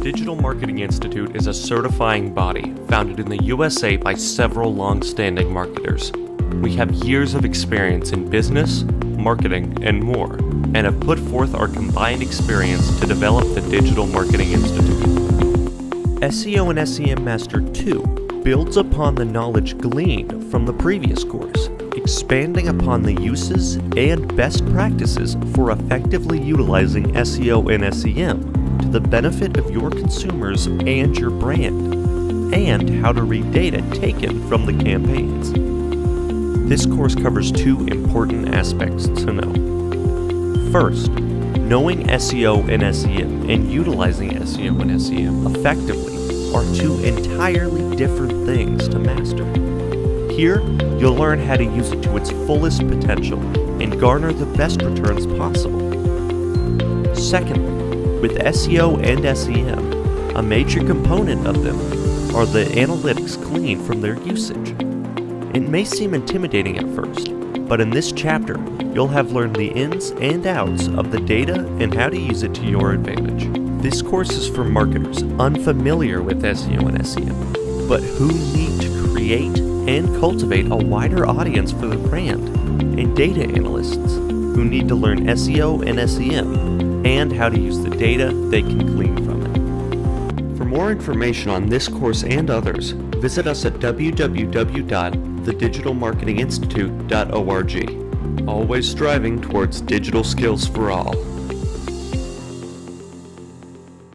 Digital Marketing Institute is a certifying body founded in the USA by several long-standing marketers. We have years of experience in business, marketing, and more, and have put forth our combined experience to develop the Digital Marketing Institute. SEO and SEM Master 2 builds upon the knowledge gleaned from the previous course, expanding upon the uses and best practices for effectively utilizing SEO and SEM to the benefit of your consumers and your brand, and how to read data taken from the campaigns. This course covers two important aspects to know. First, knowing SEO and SEM and utilizing SEO and SEM effectively are two entirely different things to master. Here, you'll learn how to use it to its fullest potential and garner the best returns possible. Secondly, with SEO and SEM, a major component of them are the analytics gleaned from their usage. It may seem intimidating at first, but in this chapter, you'll have learned the ins and outs of the data and how to use it to your advantage. This course is for marketers unfamiliar with SEO and SEM, but who need to create and cultivate a wider audience for their brand, and data analysts who need to learn SEO and SEM and how to use the data they can glean from it. For more information on this course and others, visit us at www.thedigitalmarketinginstitute.org. Always striving towards digital skills for all.